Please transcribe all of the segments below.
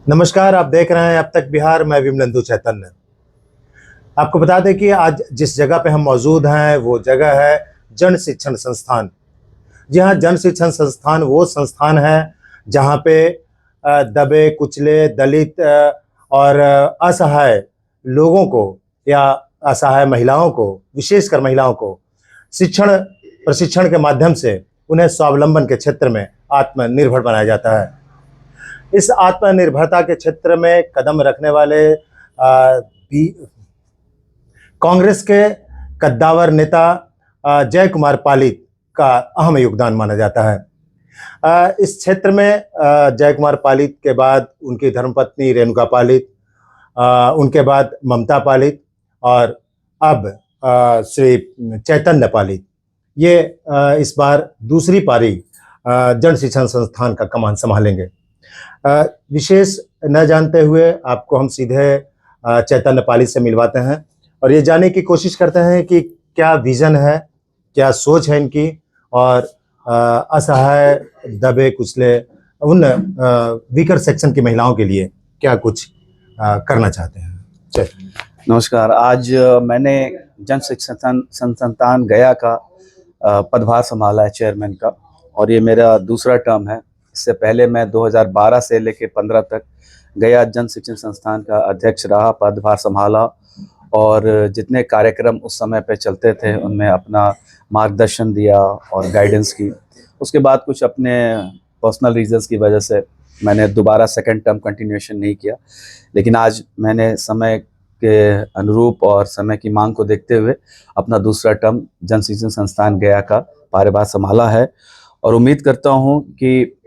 नमस्कार, आप देख रहे हैं अब तक बिहार। मैं विमलेंदु चैतन्य। आपको बता दें कि आज जिस जगह पे हम मौजूद हैं वो जगह है जन शिक्षण संस्थान। जी हाँ, जन शिक्षण संस्थान वो संस्थान है जहाँ पे दबे कुचले दलित और असहाय लोगों को या असहाय महिलाओं को, विशेषकर महिलाओं को शिक्षण प्रशिक्षण के माध्यम से उन्हें स्वावलंबन के क्षेत्र में आत्मनिर्भर बनाया जाता है। इस आत्मनिर्भरता के क्षेत्र में कदम रखने वाले भी कांग्रेस के कद्दावर नेता जय कुमार पालित का अहम योगदान माना जाता है। इस क्षेत्र में जय कुमार पालित के बाद उनकी धर्मपत्नी रेणुका पालित, उनके बाद ममता पालित और अब श्री चैतन्य पालित, ये इस बार दूसरी पारी जन शिक्षण संस्थान का कमान संभालेंगे। विशेष न जानते हुए आपको हम सीधे चैतन्य पालित से मिलवाते हैं और ये जानने की कोशिश करते हैं कि क्या विजन है, क्या सोच है इनकी, और असहाय दबे कुचले उन वीकर सेक्शन की महिलाओं के लिए क्या कुछ करना चाहते हैं। नमस्कार। आज मैंने जन शिक्षण संस्थान गया का पदभार संभाला है चेयरमैन का, और ये मेरा दूसरा टर्म है। इससे पहले मैं 2012 से लेकर 15 तक गया जन शिक्षण संस्थान का अध्यक्ष रहा, पदभार संभाला, और जितने कार्यक्रम उस समय पे चलते थे उनमें अपना मार्गदर्शन दिया और गाइडेंस की। उसके बाद कुछ अपने पर्सनल रीजंस की वजह से मैंने दोबारा सेकंड टर्म कंटिन्यूएशन नहीं किया, लेकिन आज मैंने समय के अनुरूप और समय की मांग को देखते हुए अपना दूसरा टर्म जन शिक्षण संस्थान गया का कार्यभार संभाला है। और उम्मीद करता हूं कि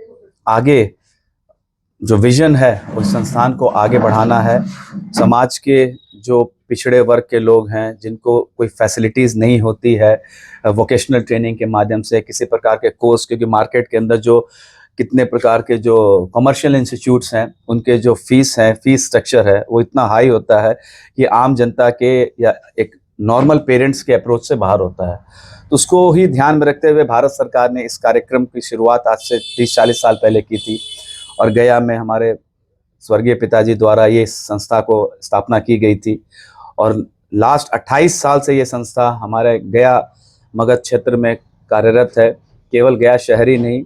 आगे जो विजन है उस संस्थान को आगे बढ़ाना है। समाज के जो पिछड़े वर्ग के लोग हैं, जिनको कोई फैसिलिटीज़ नहीं होती है वोकेशनल ट्रेनिंग के माध्यम से, किसी प्रकार के कोर्स, क्योंकि मार्केट के अंदर जो कितने प्रकार के जो कमर्शियल इंस्टीट्यूट्स हैं उनके जो फीस स्ट्रक्चर है वो इतना हाई होता है कि आम जनता के या एक नॉर्मल पेरेंट्स के अप्रोच से बाहर होता है। तो उसको ही ध्यान में रखते हुए भारत सरकार ने इस कार्यक्रम की शुरुआत आज से 30-40 साल पहले की थी, और गया में हमारे स्वर्गीय पिताजी द्वारा ये संस्था को स्थापना की गई थी। और लास्ट 28 साल से ये संस्था हमारे गया मगध क्षेत्र में कार्यरत है। केवल गया शहर ही नहीं,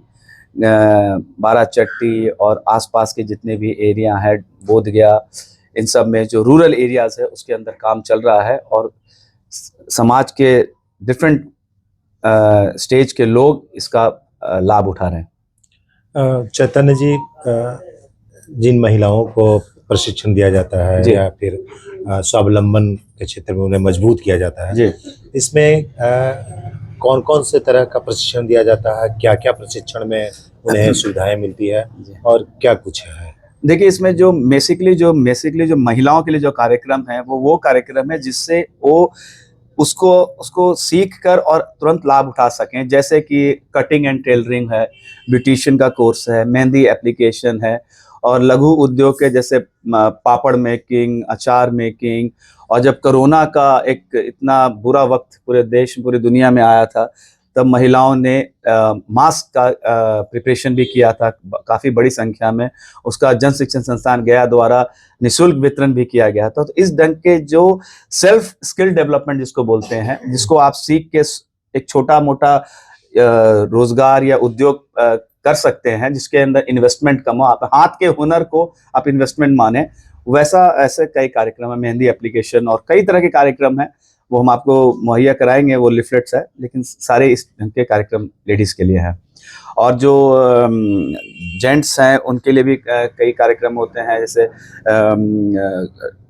बाराचट्टी और आसपास के जितने भी एरिया हैं, बोध गया, इन सब में जो रूरल एरियाज है उसके अंदर काम चल रहा है, और समाज के डिफरेंट स्टेज के लोग इसका लाभ उठा रहे हैं। चैतन्य जी, जिन महिलाओं को प्रशिक्षण दिया जाता है या फिर स्वावलंबन के क्षेत्र में उन्हें मजबूत किया जाता है, इसमें कौन कौन से तरह का प्रशिक्षण दिया जाता है, क्या क्या प्रशिक्षण में उन्हें सुविधाएं मिलती है और क्या कुछ है? देखिए, इसमें जो बेसिकली जो महिलाओं के लिए जो कार्यक्रम है वो कार्यक्रम है जिससे वो उसको सीख कर और तुरंत लाभ उठा सकें। जैसे कि कटिंग एंड टेलरिंग है, ब्यूटिशियन का कोर्स है, मेहंदी एप्लीकेशन है, और लघु उद्योग के जैसे पापड़ मेकिंग, अचार मेकिंग। और जब कोरोना का एक इतना बुरा वक्त पूरे देश, पूरी दुनिया में आया था, तब महिलाओं ने मास्क का प्रिपरेशन भी किया था काफ़ी बड़ी संख्या में। उसका जन शिक्षण संस्थान गया द्वारा निःशुल्क वितरण भी किया गया था। तो इस ढंग के जो सेल्फ स्किल डेवलपमेंट जिसको बोलते हैं, जिसको आप सीख के एक छोटा मोटा रोजगार या उद्योग कर सकते हैं, जिसके अंदर इन्वेस्टमेंट कम हो, आप हाथ के हुनर को आप इन्वेस्टमेंट माने, वैसा ऐसे कई कार्यक्रम है। मेहंदी एप्लीकेशन और कई तरह के कार्यक्रम हैं, वो हम आपको मुहैया कराएंगे, वो लिफलेट्स है, लेकिन सारे इस ढंग के कार्यक्रम लेडीज़ के लिए है। और जो जेंट्स हैं उनके लिए भी कई कार्यक्रम होते हैं, जैसे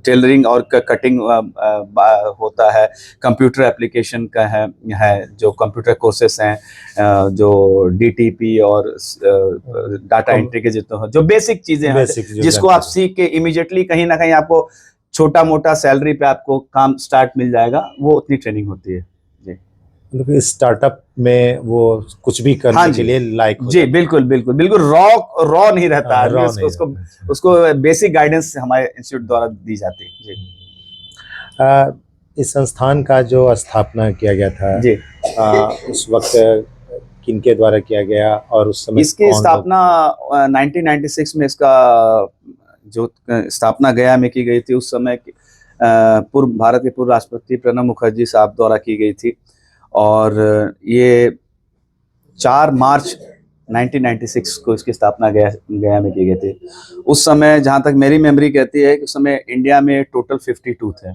टेलरिंग और कटिंग होता है, कंप्यूटर एप्लीकेशन का है जो कंप्यूटर कोर्सेस हैं, जो डीटीपी और डाटा एंट्री के जितने जो बेसिक चीज़ें हैं, जिसको आप सीख के इमीडिएटली कहीं ना कहीं आपको छोटा मोटा सैलरी पे आपको काम स्टार्ट मिल जाएगा, वो उतनी ट्रेनिंग होती है जी। मतलब स्टार्टअप में वो कुछ भी करने के लिए लायक हो जी, बिल्कुल बिल्कुल बिल्कुल रॉ नहीं रहता है, उसको बेसिक गाइडेंस हमारे इंस्टीट्यूट द्वारा दी जाती है जी। इस संस्थान का जो स्थापना किया गया था जी, उस वक्त किनके द्वारा किया गया और उस समय इसकी स्थापना 1996 में इसका जो स्थापना गया में की गई थी, उस समय भारत के पूर्व राष्ट्रपति प्रणब मुखर्जी साहब द्वारा की गई थी। और ये 4 मार्च 1996 को इसकी स्थापना गया में की गई थी। उस समय जहाँ तक मेरी मेमोरी कहती है कि उस समय इंडिया में टोटल 52 थे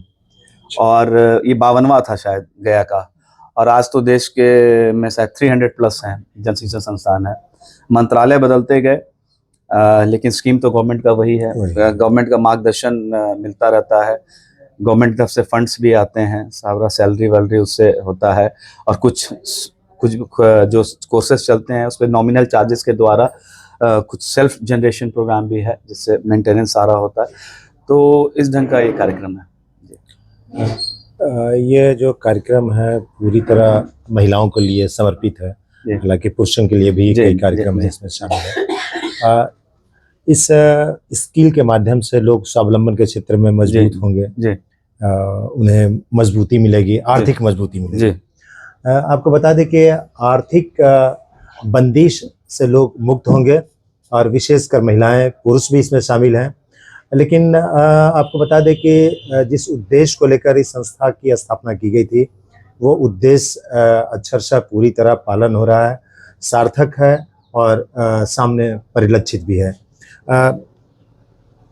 और ये 52वां था शायद गया का। और आज तो देश के में शायद 300 प्लस हैं जन शिक्षण संस्थान है। मंत्रालय बदलते गए लेकिन स्कीम तो गवर्नमेंट का वही है। गवर्नमेंट का मार्गदर्शन मिलता रहता है, गवर्नमेंट की तरफ से फंड्स भी आते हैं, सारा सैलरी वैलरी उससे होता है। और कुछ जो कोर्सेज चलते हैं उस पर नॉमिनल चार्जेस के द्वारा कुछ सेल्फ जनरेशन प्रोग्राम भी है जिससे मेंटेनेंस सारा होता है। तो इस ढंग का ये कार्यक्रम है। ये जो कार्यक्रम है पूरी तरह महिलाओं के लिए समर्पित है, हालांकि पुरुषों के लिए भी कई कार्यक्रम इसमें शामिल है। इस स्किल के माध्यम से लोग स्वावलंबन के क्षेत्र में मजबूत होंगे, उन्हें मजबूती मिलेगी, आर्थिक मजबूती मिलेगी। आपको बता दें कि आर्थिक बंदिश से लोग मुक्त होंगे और विशेषकर महिलाएं, पुरुष भी इसमें शामिल हैं। लेकिन आपको बता दें कि जिस उद्देश्य को लेकर इस संस्था की स्थापना की गई थी वो उद्देश्य अक्षरशः पूरी तरह पालन हो रहा है, सार्थक है और सामने परिलक्षित भी है।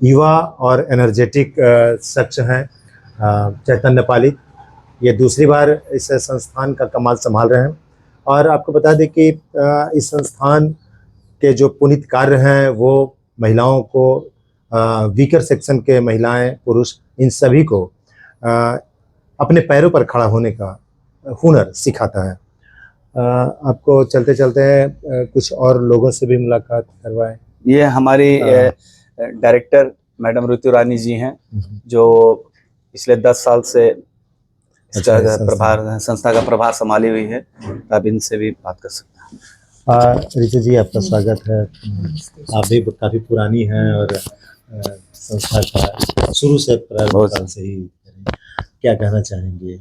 युवा और एनर्जेटिक शख्स हैं चैतन्य पालित, ये दूसरी बार इस संस्थान का कमान संभाल रहे हैं। और आपको बता दें कि इस संस्थान के जो पुनीत कार्य हैं वो महिलाओं को, वीकर सेक्शन के महिलाएं, पुरुष, इन सभी को अपने पैरों पर खड़ा होने का हुनर सिखाता है। आपको चलते चलते कुछ और लोगों से भी मुलाकात करवाएं। ये हमारी डायरेक्टर मैडम ऋतु रानी जी हैं जो पिछले 10 साल से संस्था का प्रभार संभाली हुई है। आप इनसे भी बात कर सकते हैं। ऋतु जी, आपका स्वागत है। आप भी काफ़ी पुरानी हैं और संस्था का शुरू से प्रारंभ से ही, क्या कहना चाहेंगे?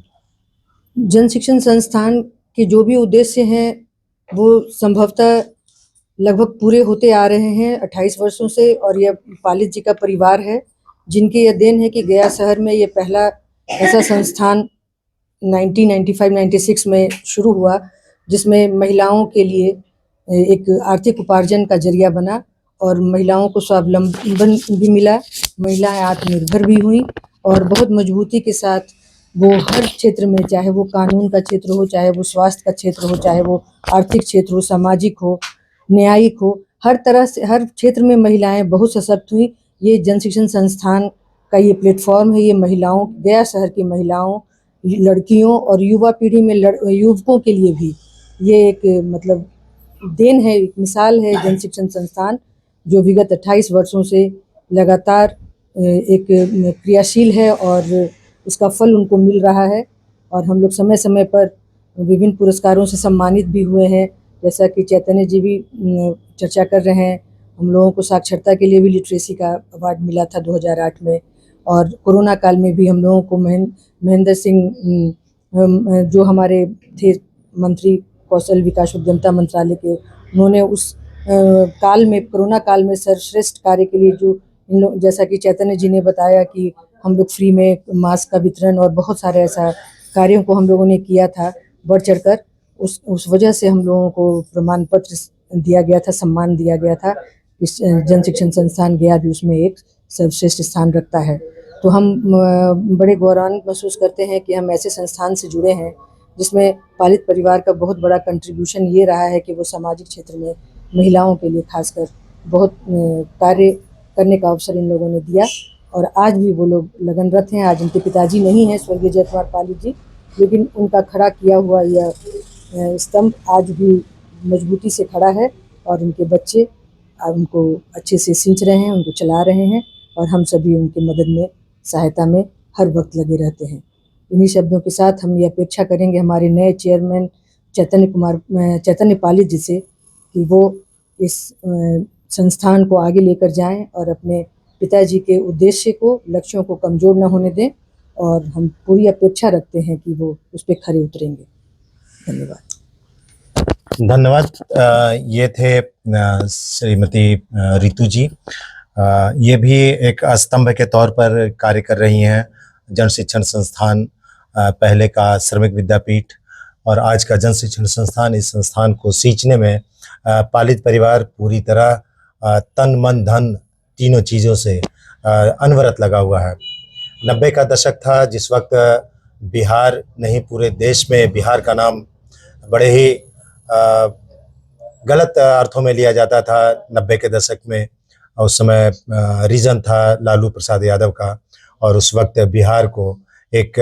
जन शिक्षण संस्थान के जो भी उद्देश्य हैं वो संभवतः लगभग पूरे होते आ रहे हैं 28 वर्षों से। और यह पालित जी का परिवार है जिनकी यह देन है कि गया शहर में ये पहला ऐसा संस्थान 1995-96 में शुरू हुआ जिसमें महिलाओं के लिए एक आर्थिक उपार्जन का जरिया बना और महिलाओं को स्वावलंबन भी मिला, महिलाएं आत्मनिर्भर भी हुई और बहुत मजबूती के साथ वो हर क्षेत्र में, चाहे वो कानून का क्षेत्र हो, चाहे वो स्वास्थ्य का क्षेत्र हो, चाहे वो आर्थिक क्षेत्र हो, सामाजिक हो, न्यायिक हो, हर तरह से हर क्षेत्र में महिलाएं बहुत सशक्त हुई। ये जन शिक्षण संस्थान का ये प्लेटफॉर्म है, ये महिलाओं, गया शहर की महिलाओं, लड़कियों और युवा पीढ़ी में युवकों के लिए भी ये एक मतलब देन है, एक मिसाल है। जन शिक्षण संस्थान जो विगत 28 वर्षों से लगातार एक क्रियाशील है और उसका फल उनको मिल रहा है। और हम लोग समय समय पर विभिन्न पुरस्कारों से सम्मानित भी हुए हैं, जैसा कि चैतन्य जी भी चर्चा कर रहे हैं। हम लोगों को साक्षरता के लिए भी लिटरेसी का अवार्ड मिला था 2008 में। और कोरोना काल में भी हम लोगों को महेंद्र सिंह जो हमारे थे मंत्री कौशल विकास उद्यमिता मंत्रालय के, उन्होंने उस काल में, कोरोना काल में सर्वश्रेष्ठ कार्य के लिए जो इन लोग, जैसा कि चैतन्य जी ने बताया कि हम लोग फ्री में मास्क का वितरण और बहुत सारे ऐसा कार्यों को हम लोगों ने किया था बढ़ चढ़कर, उस वजह से हम लोगों को प्रमाण पत्र दिया गया था, सम्मान दिया गया था। इस जन शिक्षण संस्थान गया भी उसमें एक सर्वश्रेष्ठ स्थान रखता है। तो हम बड़े गौरवान्वित महसूस करते हैं कि हम ऐसे संस्थान से जुड़े हैं जिसमें पालित परिवार का बहुत बड़ा कंट्रीब्यूशन ये रहा है कि वो सामाजिक क्षेत्र में महिलाओं के लिए खासकर बहुत कार्य करने का अवसर इन लोगों ने दिया और आज भी वो लोग लगनरत हैं। आज उनके पिताजी नहीं हैं, स्वर्गीय जयकुमार पालित जी, लेकिन उनका खड़ा किया हुआ यह स्तंभ आज भी मजबूती से खड़ा है और उनके बच्चे उनको अच्छे से सिंच रहे हैं, उनको चला रहे हैं और हम सभी उनकी मदद में, सहायता में हर वक्त लगे रहते हैं। इन्हीं शब्दों के साथ हम ये अपेक्षा करेंगे हमारे नए चेयरमैन चैतन्य पालित जी से कि वो इस संस्थान को आगे लेकर जाएं और अपने पिताजी के उद्देश्य को, लक्ष्यों को कमजोर न होने दें और हम पूरी अपेक्षा रखते हैं कि वो उस पर खरे उतरेंगे। धन्यवाद। धन्यवाद। ये थे श्रीमती ऋतु जी। ये भी एक स्तंभ के तौर पर कार्य कर रही हैं। जन शिक्षण संस्थान पहले का श्रमिक विद्यापीठ और आज का जन शिक्षण संस्थान, इस संस्थान को सींचने में पालित परिवार पूरी तरह तन मन धन तीनों चीज़ों से अनवरत लगा हुआ है। 90 का दशक था जिस वक्त बिहार नहीं पूरे देश में बिहार का नाम बड़े ही गलत अर्थों में लिया जाता था। 90 के दशक में उस समय रीजन था लालू प्रसाद यादव का और उस वक्त बिहार को एक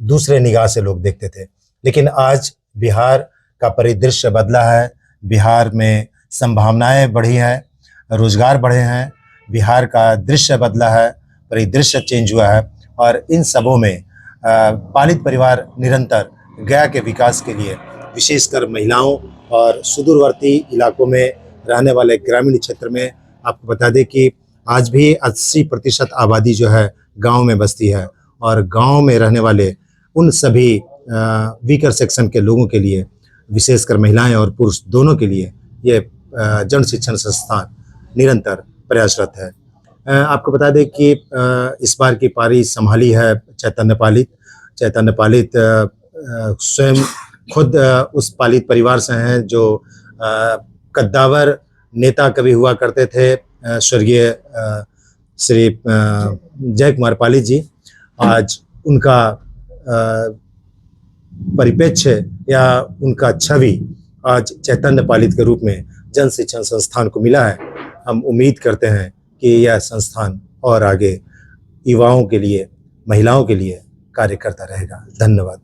दूसरे निगाह से लोग देखते थे। लेकिन आज बिहार का परिदृश्य बदला है, बिहार में संभावनाएं बढ़ी हैं, रोजगार बढ़े हैं, बिहार का दृश्य बदला है, परिदृश्य चेंज हुआ है और इन सबों में पालित परिवार निरंतर गया के विकास के लिए विशेषकर महिलाओं और सुदूरवर्ती इलाकों में रहने वाले ग्रामीण क्षेत्र में, आपको बता दें कि आज भी 80% आबादी जो है गांव में बसती है और गांव में रहने वाले उन सभी वीकर सेक्शन के लोगों के लिए, विशेषकर महिलाएं और पुरुष दोनों के लिए ये जन शिक्षण संस्थान निरंतर प्रयासरत है। आपको बता दें कि इस बार की पारी संभाली है चैतन्य पालित स्वयं खुद उस पालित परिवार से हैं जो कद्दावर नेता कभी हुआ करते थे, स्वर्गीय श्री जय कुमार पालित जी। आज उनका परिप्रेक्ष्य या उनका छवि आज चैतन्य पालित के रूप में जन शिक्षण संस्थान को मिला है। हम उम्मीद करते हैं कि यह संस्थान और आगे युवाओं के लिए, महिलाओं के लिए कार्य करता रहेगा। धन्यवाद।